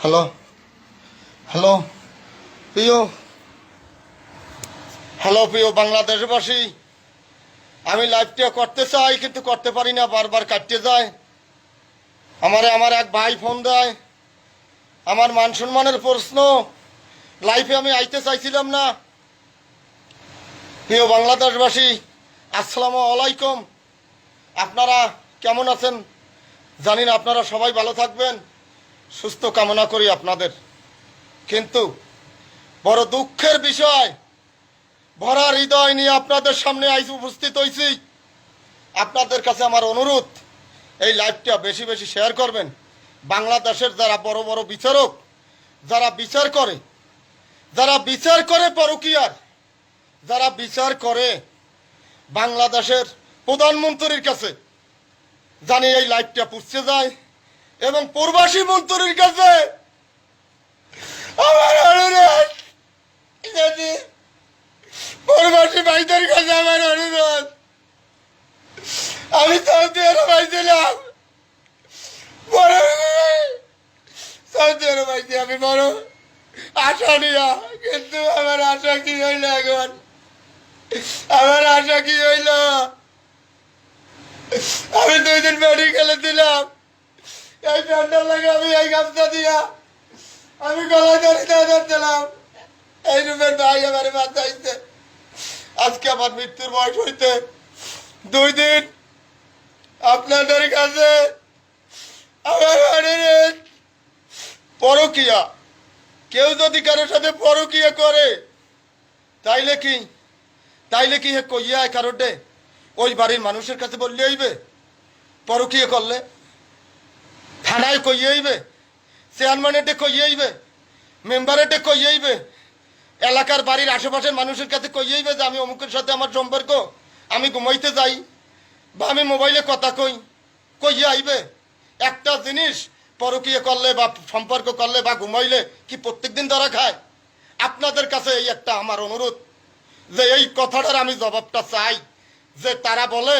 Hello hello প্রিয় hello প্রিয় বাংলাদেশবাসী, আমি লাইভটা করতে চাই কিন্তু করতে পারি না, বারবার কাটতে যায়। আমার এক ভাই ফোন দেয়, আমার মান সম্মানের প্রশ্ন। লাইভে আমি আইতে চাইছিলাম না। প্রিয় বাংলাদেশবাসী, আসসালামু আলাইকুম। আপনারা কেমন আছেন জানি না, আপনারা সবাই ভালো থাকবেন, সুস্থ কামনা করি আপনাদের। কিন্তু বড় দুঃখের বিষয়, ভরা হৃদয় নিয়ে আপনাদের সামনে আইজ উপস্থিত হয়েছি। আপনাদের কাছে আমার অনুরোধ, এই লাইভটা বেশি বেশি শেয়ার করবেন। বাংলাদেশের যারা বড় বড় বিচারক, যারা বিচার করে পরকীয়ার, যারা বিচার করে বাংলাদেশের প্রধানমন্ত্রীর কাছে, জানি এই লাইভটা পুষতে যায়। এবং প্রবাসী মন্ত্রীর কাছে আমার অনুরোধ, যদি প্রবাসী ভাইদের কাছে আমার অনুরোধ, আমি সৌদি আরব আইছিলাম, সৌদি আরব আইছি আমি বড় আশা নিয়া, কিন্তু আমার আশা কি হইল এখন? আমার আশা কি হইল? আমি 2 দিন মেডিকেলে দিলাম, এই প্যান্ডাল লাগে আমি এই গামছা দিয়া আমি গলায় ধরছিলাম। এই রূপের ভাই আমার বাঁচাইছে। আজকে আমার মৃত্যুর বয়স হইতে 2 দিন। আপনাদের কাছে আমার অনুরোধ, পরকীয়া কেউ যদি কারোর সাথে পরকীয়া করে, তাইলে কি হে কইয়া কারোটে ওই বাড়ির মানুষের কাছে বললে হইবে? পরকীয়া করলে থানায় কইয়ে হইবে, চেয়ারম্যানেটে কইয়ে হইবে, মেম্বারেটে কইয়ে হইবে, এলাকার বাড়ির আশেপাশের মানুষের কাছে কইয়ে হইবে যে আমি অমুকের সাথে আমার সম্পর্ক, আমি ঘুমাইতে যাই বা আমি মোবাইলে কথা কইয়ে আইবে? একটা জিনিস, পরকীয়া করলে বা সম্পর্ক করলে বা ঘুমাইলে কি প্রত্যেকদিন ধরা খায়? আপনাদের কাছে এই একটা আমার অনুরোধ, যে এই কথাটার আমি জবাবটা চাই, যে তারা বলে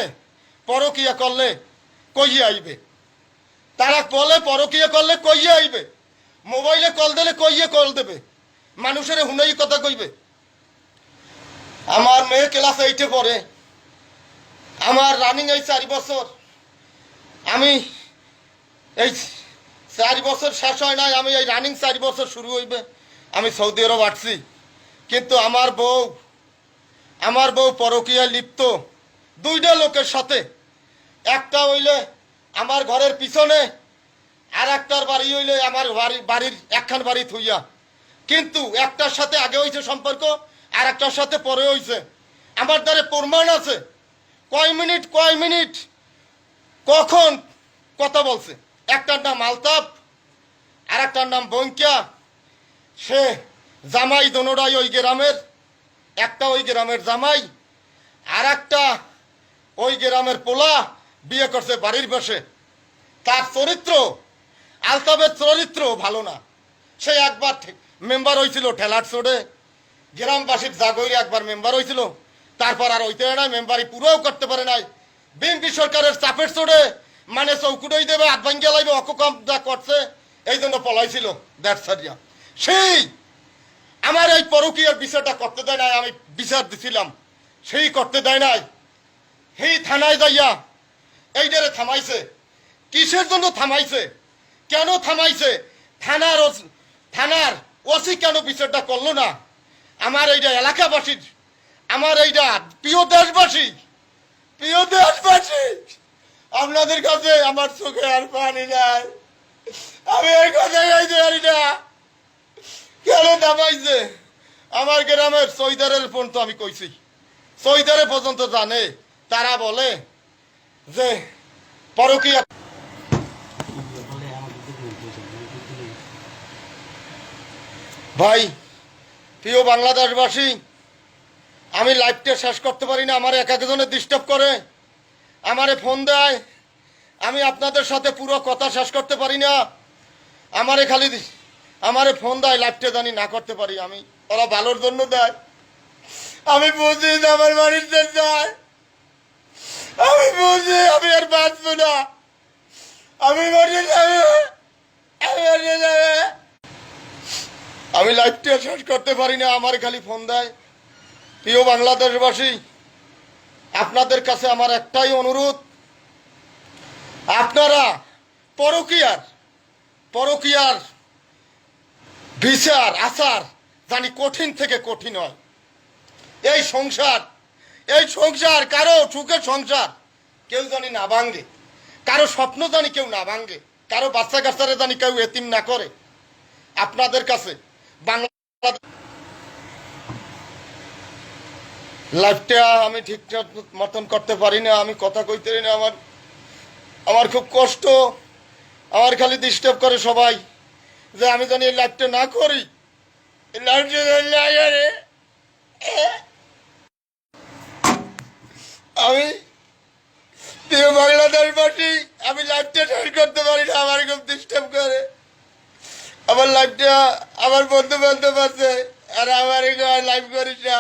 পরকীয়া করলে কইয়ে আইবে, তারা বলে পরকীয়া করলে কইয়ে আইবে, মোবাইলে কল দিলে কইয়ে কল দেবে, মানুষের হুনাই কথা কইবে। আমার মেয়ে ক্লাস 8-এ পড়ে, আমার রানিং এই 4 বছর, আমি এই 4 বছর শেষ হয় নাই, আমি এই রানিং 4 বছর শুরু হইবে, আমি সৌদি আরব আসছি। কিন্তু আমার বউ পরকীয়ায় লিপ্ত 2টা লোকের সাথে। একটা হইলে আমার ঘরের পিছনে, আর একটার বাড়ি হইলে আমার বাড়ির একখান বাড়ি থুইয়া। কিন্তু একটার সাথে আগে হয়েছে সম্পর্ক, আর একটার সাথে পরে হয়েছে। আমার দ্বারে প্রমাণ আছে, কয় মিনিট কখন কথা বলছে। একটার নাম আলতাফ, আর একটার নাম বঙ্কিয়া। সে জামাই দোনোটাই ওই গ্রামের, একটা ওই গ্রামের জামাই, আর একটা ওই গ্রামের পোলা, বিয়ে করছে বাড়ির পাশে। তার চরিত্র, আলতাফের চরিত্র ভালো না। সে একবার মেম্বার হয়েছিল ঠেলার চোড়ে, গ্রামবাসীর জাগরে একবার মেম্বার হয়েছিল, তারপর আর হইতে নাই, মেম্বারি পুরোও করতে পারে নাই। বিএনপি সরকারের চাপের চোড়ে মানে চৌকুটই দেবে, হাত ভাঙ্গিয়া লাগবে, অকম যা করছে, এই জন্য পলাইছিল দেড় সারিয়া। সেই আমার এই পরকীয়ার বিচারটা করতে দেয় নাই, আমি বিচার দিছিলাম, সেই করতে দেয় নাই। সেই থানায় যাইয়া এইটারে থামাইছে। কিসের জন্য থামাইছে, কেন থামাইছে? থানার ওসি কেন বিচারটা করলো না? আমার এইটা এলাকাবাসীর, আমার এইটা প্রিয় দেশবাসী, আপনাদের কাছে আমার চোখে আর পানি নাই। আমি এই কথা গাইতে পারি না, কেন থামাইছে? আমার গ্রামের চৈদারের ফোন তো আমি কইছি, চৈদারে পর্যন্ত জানে। তারা বলে যে পরকীয়া। ভাই, প্রিয় বাংলাদেশবাসী, আমি লাইভটা শেষ করতে পারি না, আমার এক একজনে ডিস্টার্ব করে, আমারে ফোন দেয়, আমি আপনাদের সাথে পুরো কথা শেষ করতে পারি না। আমারে ফোন দেয়, লাইভটা জানি না করতে পারি আমি, ওরা ভালোর জন্য দেয়। আমি বুঝি আমার বাড়িতে যায়, আমি বুঝি আমি আর বাঁচবো না, আমি মরে যাবে। আমি লাইভটা শেষ করতে পারি না, আমার খালি ফোন দেয়। প্রিয় বাংলাদেশবাসী, আপনাদের কাছে আমার একটাই অনুরোধ, আপনারা পরকীয়ার বিচার আচার জানি কঠিন থেকে কঠিন হয়। এই সংসার কারো সুখের সংসার কেউ জানি না ভাঙ্গে, কারো স্বপ্ন জানি কেউ না ভাঙ্গে, কারো বাচ্চা কাচ্চারে জানি কেউ এতিম না করে। আপনাদের কাছে বাংলা লাইফটা আমি ঠিকঠাক মতন করতে পারি না, আমি কথা কইতে পারি না। আমার খুব কষ্ট, আমার খালি ডিস্টার্ব করে সবাই যে আমি জানি এই লাইফটা না করি। আমি প্রিয় বাংলাদেশবাসী, আমি লাইফটা শেষ করতে পারি না, আমার খুব ডিস্টার্ব করে। আমার লাইফটা আমার বন্ধু বান্ধব আছে, আর আমার লাইফ করিস না।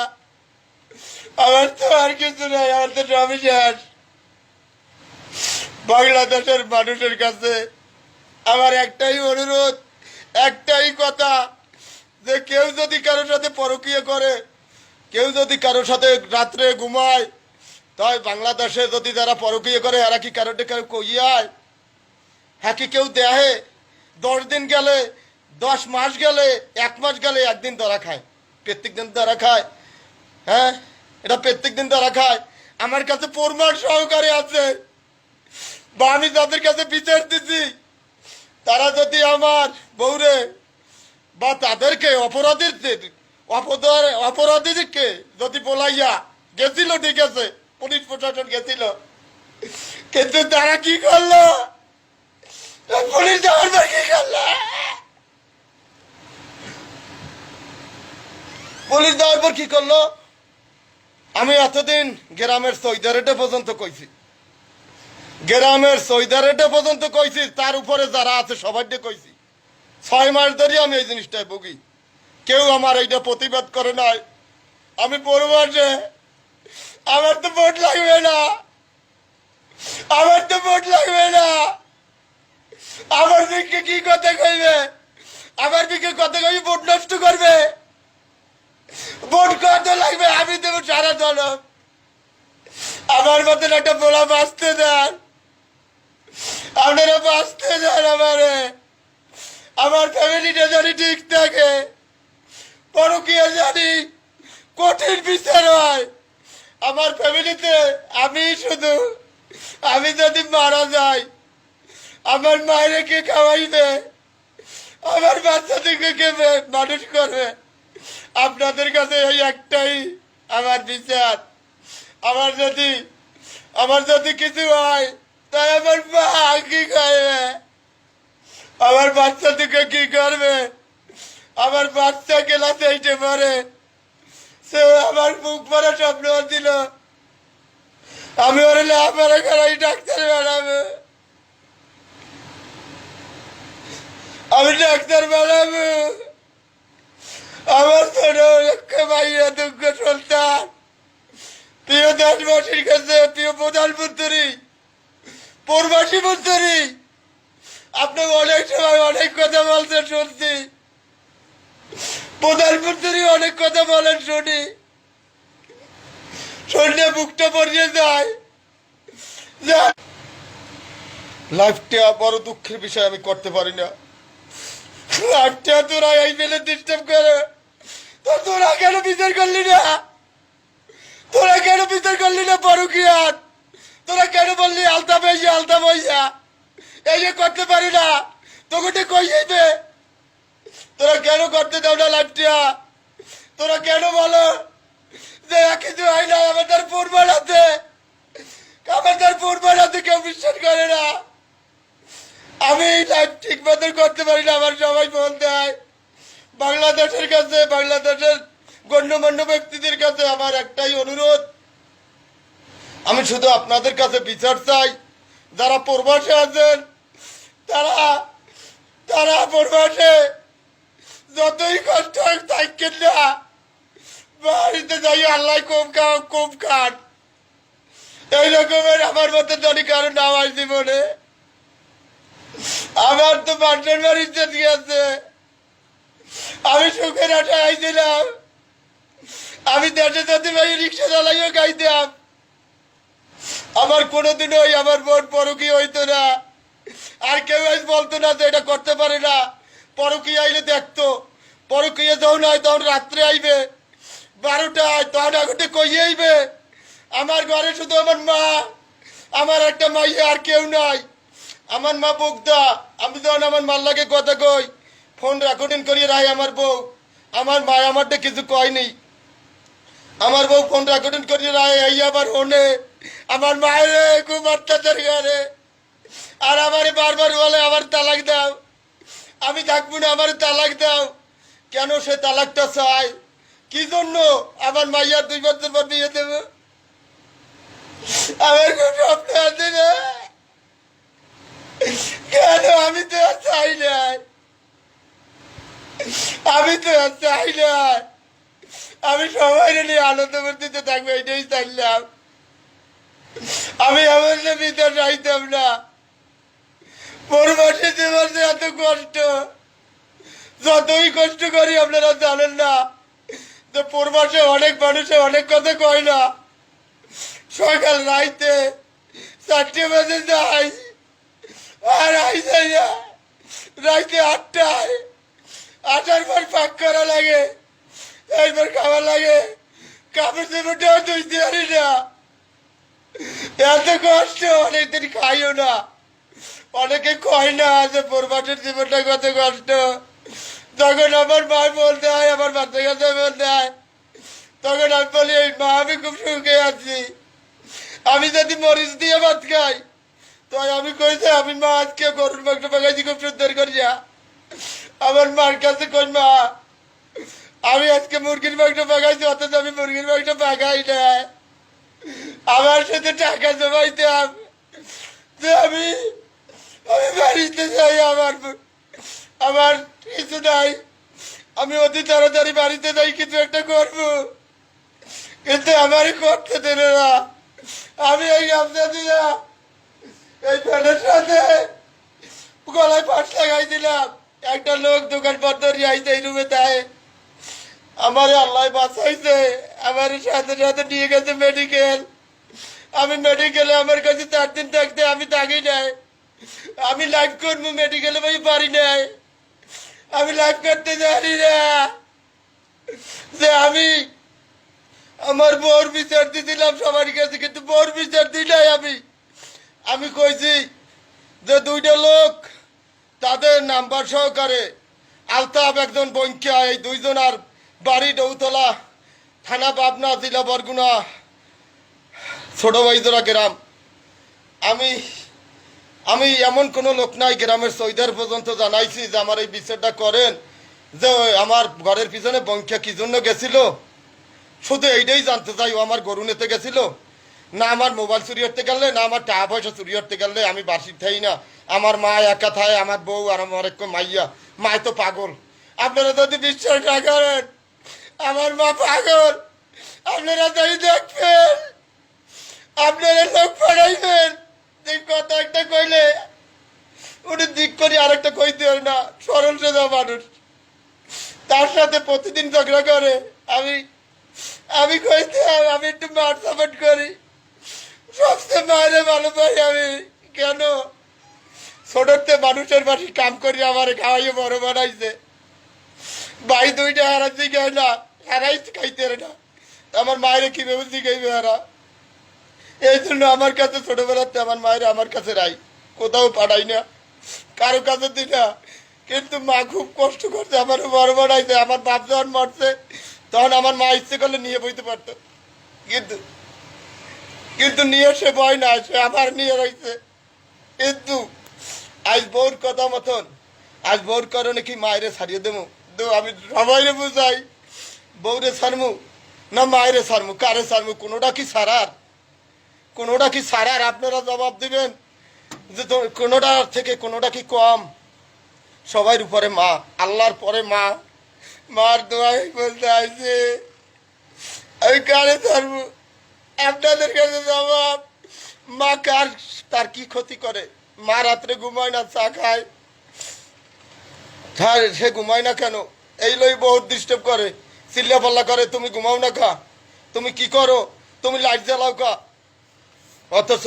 আমার তো আর কিছু নাই, আমার তো সবই শেষ। বাংলাদেশের মানুষের কাছে আমার একটাই অনুরোধ, একটাই কথা, যে কেউ যদি কারোর সাথে পরকীয়া করে, কেউ যদি কারোর সাথে রাত্রে ঘুমায়, তাই বাংলাদেশে যদি যারা পরকীয়া করে এরা কি কারোটা কেউ কইয়ায়? হ্যাঁ কি কেউ দেহে? 10 দিন গেলে, 10 মাস গেলে, 1 মাস গেলে একদিন ধরা খায়, প্রত্যেক দিন ধরা খায়। হ্যাঁ, এটা প্রত্যেক দিন ধরা খায়। আমার কাছে প্রমাণ সহকারে আছে, বা আমি যাদের কাছে বিচার দিচ্ছি তারা যদি আমার বউরে বা তাদেরকে অপরাধীদেরকে যদি বলাইয়া গেছিল, ঠিক আছে, পুলিশ প্রশাসন গেছিল, কিন্তু তারা কি করলো? পুলিশ যাওয়ার পর কি করলো? পুলিশ যাওয়ার পর কি করলো? আমি এতদিন গ্রামের সৈদারেটা পর্যন্ত কইছি, তার উপরে যারা আছে সবাইকে কইছি। 6 মাস ধরে আমি এই জিনিসটাই ভুগি, কেউ আমার এইটা প্রতিবাদ করে নাই। আমি পরবাসে, আমার তো ভোট লাগবে না, আমার দিকে কি কথা কইবে? আমার দিকে কথা কই ভোট নষ্ট করবে? ভোট কত লাগবে আমি দেবো সারা দল। আমার মতন একটা বলা বাঁচতে দেন, আপনারা বাঁচতে দেন আমারে। আমার ফ্যামিলিটা জানি ঠিক থাকে, পরকীয়া জানি কঠিন বিচার হয় আমার ফ্যামিলিতে। আমি যদি মারা যাই, আমার মায়ের কে খাওয়াইবে? আমার বাচ্চাদেরকে কে মানুষ করবে? আপনাদের কাছে এই একটাই আমার বিচার। আমার যদি কিছু হয়, তাই আমার মা কি করবে? আমার বাচ্চাদেরকে কি করবে? আমার বাচ্চা ক্লাসে 8-এ পড়ে, সে আমার মুখ পড়া স্বপ্ন দিল, আমি ওর লাফারা করাই ডাক্তার বানাবো, আমি ডাক্তার বানাবো। আমার ছোট ভাইয়া দুঃখ সন্তান, প্রিয় দেশবাসীর কাছে, প্রিয় প্রধানমন্ত্রী, প্রবাসী মন্ত্রী, আপনি অনেক সময় অনেক কথা বলছেন শুনছি, প্রধানমন্ত্রী অনেক কথা বলেন শুনলে বুকটা পড়িয়ে যায়। লাইফটা বড় দুঃখের বিষয়, আমি করতে পারি না। লাইফটা তোরা এই বেলে ডিস্টার্ব করে, তোরা কেন বিচার করলি না? পরকীয়ার তোরা কেন বললি আলতা বইয়া? এই যে করতে পারি না, তোকে কই যাইবে? তোরা কেন করতে দাও না লাইফটা? তোরা কেন বলো যে কিছু হয় না? আমাদের প্রমাণ আছে, কেউ বিশ্বাস করে না। আমি লাইফ ঠিক মতো করতে পারি না, আমার সবাই ফোন দেয়। বাংলাদেশের কাছে, বাংলাদেশের গণ্যমান্য ব্যক্তিদের কাছে আমার একটাই অনুরোধ, আমি শুধু আপনাদের কাছে বিচার চাই। যারা প্রবাসে আছেন, তারা প্রবাসে যতই কষ্ট হয় থাকেন না, বাড়িতে যাই আল্লাহ কম খান। এই রকমের আমার মতো যদি কারো নাম আস জীবনে, আমার তো বান্ডার বাড়িতে আছে, আমি সুখে খাইছিলাম, আমি দেশে যেতে ভাই রিক্সা চালাইও খাইতাম। আমার কোনোদিনও আমার বোন পরকীয়া হইতো না, আর কেউ আজ বলতো না যে এটা করতে পারে না। পরকীয়া আইলে দেখতো, পরকীয়া যখন হয় তখন রাত্রে আইবে 12টায়, তখন আগতে কইয়ে আইবে। আমার ঘরে শুধু আমার মা, আমার একটা মাইয়া, আর কেউ নাই। আমার মা বকদা, আমি যখন আমার মার লাগে কথা কই ফোন রেকর্ডিং করিয়ে রাই আমার বউ। আমার মা আমারটা কিছু কয়নি, আমার বউ ফোন রেকর্ডিং করিয়ে রাই, এই আবার হনে আমার মায়ের খুব অত্যাচার করে। আর আমারে বারবার বলে আমার তালাক দাও, আমি থাকবো না, আমার তালাক দাও। কেন সে তালাকটা চায়, কি জন্য? আমার মাইয়া 2 বছর পর বিয়ে দেব। আমার খুব স্বপ্ন আছে না, কেন? আমি তো আর চাই নাই, আমি তো আর চাই নাই। আমি সবাই নিয়ে আনন্দ করতে থাকবো, এটাই চাইলাম। আমি এমন ভিতর চাইতাম না। পরবাসী জীবনে এত কষ্ট, যতই কষ্ট করি আপনারা জানেন না যে পরবাসে অনেক মানুষে অনেক কথা কয় না। সকাল রাইতে 4টে বাজে যাই, আর আইসে রাইতে 8টায়। আসার পর পাক করা লাগে, এরপর খাওয়া লাগে, কাপড় চোপড়টাও ধুইতে পারি না। এত কষ্ট, অনেকদিন খাইও না। অনেকে কয় না যে পরবাসের জীবনটা কত কষ্ট। তখন আমার মা বলতে হয়, আমার বাচ্চা কাছে বলতে হয়, তখন আমি বলি এই মা আমি খুব সুখে আছি। আমি যদি মরিচ দিয়ে ভাত খাই, তো আমি কইছে আমি মা আজকে গরুর মাংস পাকাইছি খুব সুন্দর করিয়া। আমার মার কাছে কই মা আমি আজকে মুরগির মাংস পাকাইছি, অথচ আমি মুরগির মাংস পাকাই না। আমার সাথে টাকা জমাইতাম যে আমি আমি বাড়িতে যাই, আমার আমার কিছু নাই, আমি অতি তাড়াতাড়ি বাড়িতে যাই কিছু একটা করবো, কিন্তু আমারই করতে দিল না। আমি এই গামছা দিয়া এই প্যান্টের সাথে গলায় ফাঁস লাগাই দিলাম। একটা লোক দোকান বন্ধ আইছে এই রুমে, তাই আমার আল্লাহ বাঁচাইছে। আমার সাথে সাথে নিয়ে গেছে মেডিকেল। আমি মেডিকেলে আমার কাছে 4 দিন থাকতে আমি থাকি নাই। আমি লাইফ করবো মেডিকেলে ভাই পারি নাই, আমি লাইফ করতে জানি না। যে আমি আমার বউর বিচার দিয়েছিলাম সবার কাছে, কিন্তু বউর বিচার দিই নাই। আমি কইছি যে 2টা লোক তাদের নাম্বার সহকারে আলতাফ একজন বঙ্কিয়া, এই 2 জনার বাড়ি ডৌতলা, থানা পাবনা, জেলা বরগুনা, ছোট বাইজরা গ্রাম। আমি আমি এমন কোনো লোক নাই, গ্রামের সৈদার পর্যন্ত জানাইছি যে আমার এই বিচারটা করেন, যে আমার ঘরের পিছনে বঙ্কিয়া কি জন্য গেছিল। শুধু এইটাই জানতে চাই, ও আমার গরু নিতে গেছিল না, আমার মোবাইল চুরি করতে গেলে, না আমার টাকা পয়সা চুরি করতে গেলে। আমি বাসির থাই না, আমার মা একা থায়, আমার বউ আর আমার এক মাইয়া। মায় তো পাগল। আপনারা যদি বিশ্বাস না করেন, আমার মা পাগল। আপনারা যদি দেখবেন, আপনারা লোক পাঠাইবেন, কথা একটা কইলে উনি দিক করে আরেকটা কইতে হয় না। সরল সোজা মানুষ, তার সাথে প্রতিদিন ঝগড়া করে। আমি আমি কইতে আমি একটু মার সাপোর্ট করি, সবচেয়ে মায়ের ভালো পাই আমি। কেন? ছোটতে মানুষের বাড়ি কাম করি আমার খাওয়াইয়ে বড় বানাইছে। ভাই 2টা হারা শিখায় না, হারাই খাইতে না। আমার মায়ের কিভাবে শিখাইবে হারা? এই জন্য আমার কাছে ছোটবেলাতে আমার মায়ের আমার কাছে রাই, কোথাও পাঠাই না, কারো কাছে দিই না। কিন্তু মা খুব কষ্ট করছে, আমার বড় বানাইছে। আমার বাপ যখন মরছে তখন আমার মা ইচ্ছে করলে নিয়ে বইতে পারতো, কিন্তু কিন্তু নিয়ে সে বয় না, সে আবার নিয়ে রয়েছে। কিন্তু আজ বউর কথা মতন, আজ বউর কারণে কি মায়েরে ছাড়িয়ে দেবো? আমি সবাইরে বুঝাই, বউরে ছাড়মু না মায়েরে ছাড়মু, কারে ছাড়মু? কোনোটা কি ছাড়ার? কোনোটা কি ছাড়ার? আপনারা জবাব দিবেন যে কোনোটা থেকে কোনোটা কি কম? সবার উপরে মা, আল্লাহর পরে মা। মার দোয়াই বলতে আইছে, আমি কারে ছাড়বো? আপনাদের কাছে জবাব, মা কার, তার কি ক্ষতি করে? মা রাত্রে ঘুমায় না, চা খায়, সে ঘুমায় না কেন? এই লই বহুত ডিস্টার্ব করে। চিল্লা পাল্লা করে, তুমি ঘুমাও না কা, তুমি কি করো, তুমি লাইট জ্বালাও কা। অথচ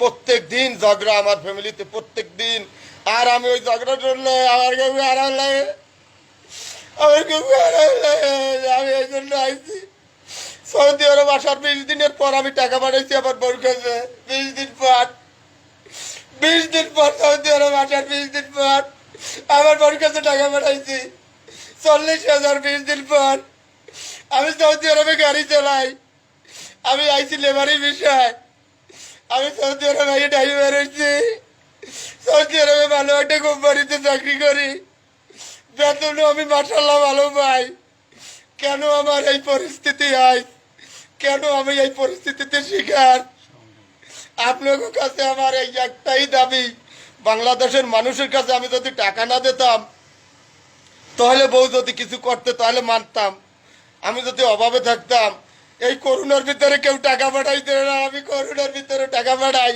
প্রত্যেক দিন ঝগড়া আমার ফ্যামিলিতে, প্রত্যেক দিন। আর আমি ওই ঝগড়া করলে আমার খুব আরাম লাগে, আমার খুব আরাম লাগে। আমি এই জন্য আইছি সৌদি আরব আসার 20 দিনের পর আমি টাকা পাঠাইছি আমার বোর কাছে। 20 দিন পর, 20 দিন পর সৌদি আরব আসার 20 দিন পর আমার বোর কাছে টাকা পাঠাইছি 40,000। 20 দিন পর আমি সৌদি আরবে গাড়ি চালাই, আমি আইছি লেবারি বিষয়, আমি সৌদি আরবে ড্রাইভার হয়েছি, সৌদি আরবে ভালো একটা কোম্পানিতে চাকরি করি, বেতনও আমি মাশাআল্লাহ ভালো পাই। কেন আমার এই পরিস্থিতি হয়, কেন আমি এই পরিস্থিতিতে শিকার? আপনাদের কাছে আমার এই একটাই দাবি, বাংলাদেশের মানুষের কাছে আমি যদি টাকা না দিতাম তাহলে বউ যদি কিছু করতে তাহলে মানতাম। আমি যদি অভাবে থাকতাম, এই করোনার ভিতরে কেউ টাকা পাঠাইতে না, আমি করোনার ভিতরে টাকা পাঠাই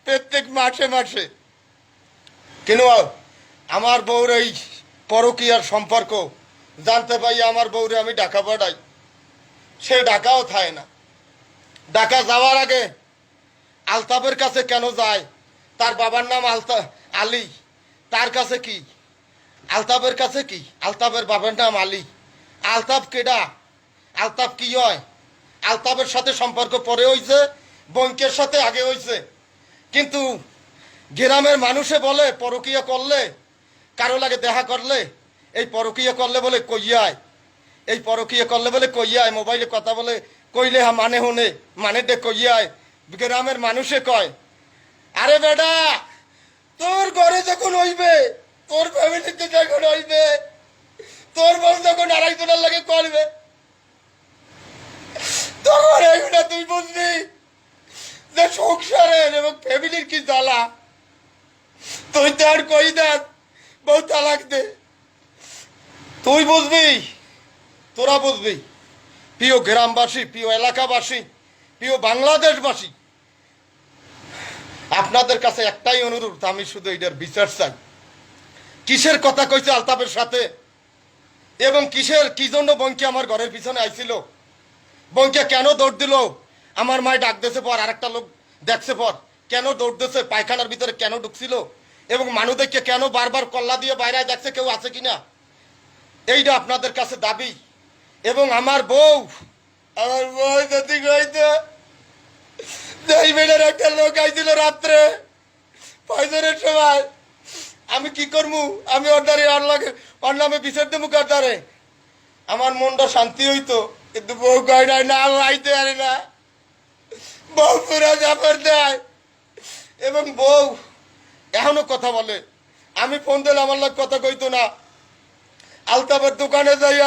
প্রত্যেক মাসে মাসে। কেন আমার বউর এই পরকীয়ার সম্পর্ক জানতে পাই, আমার বউরে আমি টাকা পাঠাই, সে টাকাও থাকে না। ঢাকা যাওয়ার আগে আলতাফের কাছে কেন যায়? তার বাবার নাম আলী, তার কাছে কি? আলতাফের কাছে কি? আলতাফের বাবার নাম আলী। আলতাফ কেডা? আলতাফ কি হয়? আলতাফের সাথে সম্পর্ক পরে হইছে, বঙ্কের সাথে আগে হইছে। কিন্তু গ্রামের মানুষে বলে পরকীয়া করলে, কারো লাগে দেখা করলে, এই পরকীয়া করলে বলে কইয়ায়, এই পরকীয়া করলে বলে কইয়ায়, মোবাইলে কথা বলে কইলে হা মানে হনে, মানে দে কইয়ায়। গ্রামের মানুষে কয়, আরে বেটা তোর ঘরে যখন হইবে, তোর ফ্যামিলিতে যখন হইবে, তোর বউ যখন আড়াইজনের লাগে করবে, তখন এইগুলা তুই বুঝবি যে সংসারের এবং ফ্যামিলির কি জ্বালা। তুই তো আর কই দেখ বউ তালাক দে, তুই বুঝবি, তোরা বুঝবি। প্রিয় গ্রামবাসী, প্রিয় এলাকাবাসী, প্রিয় বাংলাদেশবাসী, আপনাদের কাছে একটাই অনুরোধ, আমি শুধু এটার বিচার চাই। কিসের কথা কইছে আলতাফের সাথে, এবং কি জন্য বঙ্কি আমার ঘরের পিছনে আইছিল, বঙ্কে কেন দৌড় দিল? আমার মায় ডাক দিয়েছে পর, আরেকটা লোক দেখছে পর, কেন দৌড় দিয়েছে? পায়খানার ভিতরে কেন ঢুকছিল? এবং মানুষদেরকে কেন বারবার কল্লা দিয়ে বাইরে দেখছে কেউ আছে কিনা? এইটা আপনাদের কাছে দাবি। এবং আমার বউ যদি কইতো বেড়ার একটা লোক আইছিল রাত্রে পয়জনের সময়, আমি কি করবো? আমি ওর নামে বিচার দেবো কার দ্বারে? আমার মনটা শান্তি হইতো, কিন্তু বউ কয় নাই, না আইতে পারে না, বউ পুরা জাফর দেয়। এবং বউ এখনো কথা বলে, আমি ফোন দিলে আমার লোক কথা কইতো না। আলতাফের দোকানে যাই,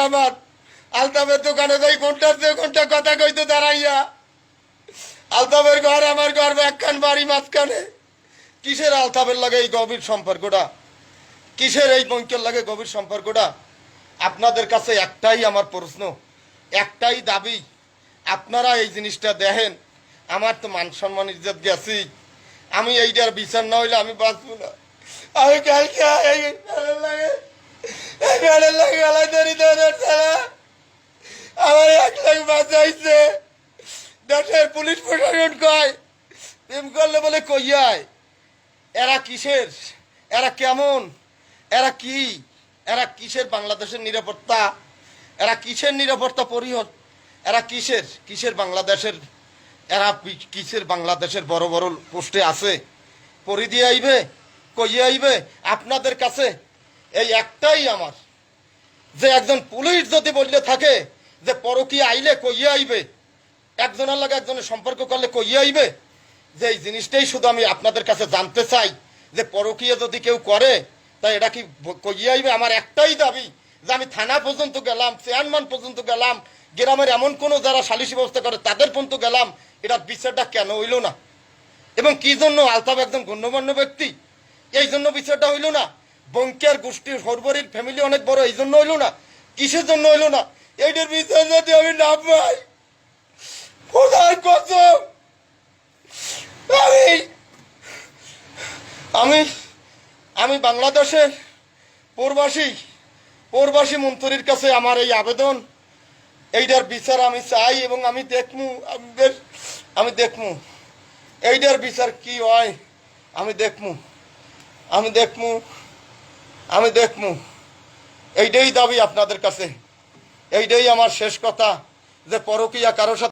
আলতাফের দোকানে যাই ঘন্টার যে ঘন্টা কথা কইতো দাঁড়াইয়া। আলতাফের ঘর আমার ঘর, একখান বাড়ি মাঝখানে। কিসের আলতাফের লাগে এই গভীর সম্পর্কটা? কিসের এই বঙ্কের লাগে গভীর সম্পর্কটা? আপনাদের কাছে একটাই আমার প্রশ্ন, একটাই দাবি, আপনারা এই জিনিসটা দেখেন। আমার তো মান সম্মান ইজ্জত গেছি, আমি এইটার বিচার না হইলে আমি বাঁচবো না। আমি কালকে আমার 1 লাখ বাঁচাইছে, দেশের পুলিশ প্রশাসন কয় প্রেম করলে বলে কইয়ায়। এরা কিসের? এরা কেমন? এরা কি? এরা কিসের বাংলাদেশের নিরাপত্তা? এরা কিসের নিরাপত্তা পরিহর? এরা কিসের বাংলাদেশের? এরা কিসের বাংলাদেশের বড় বড় পোস্টে আছে? পরি দিয়ে আইবে, কইয়ে আইবে। আপনাদের কাছে এই একটাই আমার, যে একজন পুলিশ যদি বললে থাকে যে পরকীয়া আইলে কইয়ে আইবে, একজনের লাগে একজনের সম্পর্ক করলে কইয়ে আইবে, যে এই জিনিসটাই শুধু আমি আপনাদের কাছে জানতে চাই, যে পরকীয়া যদি কেউ করে তাই এটা কি কইয়ে আইবে? আমার একটাই দাবি, যে আমি থানা পর্যন্ত গেলাম, চেয়ারম্যান পর্যন্ত গেলাম, গ্রামের এমন কোনো যারা সালিশি ব্যবস্থা করে তাদের পর্যন্ত গেলাম, এটার বিচারটা কেন হইল না? এবং কি জন্য? আলতাফ একজন গণ্যমান্য ব্যক্তি, এই জন্য বিচারটা হইল না? বঙ্কের গোষ্ঠীর সর্বরিক ফ্যামিলি অনেক বড়, এই জন্য হইল না? কিসের জন্য হইল না? এইটার বিচার যদি আমি না পাই, খোদার কসম, আমি আমি বাংলাদেশের প্রবাসী মন্ত্রীর কাছে আমার এই আবেদন, এইটার বিচার আমি চাই এবং আমি দেখমু, আমি দেখমু এইটার বিচার কি হয়, আমি দেখমু, আমি দেখমু, আমি দেখমু। এইটাই দাবি আপনাদের কাছে, এইটাই আমার শেষ কথা, যে পরকীয়া কারোর সাথে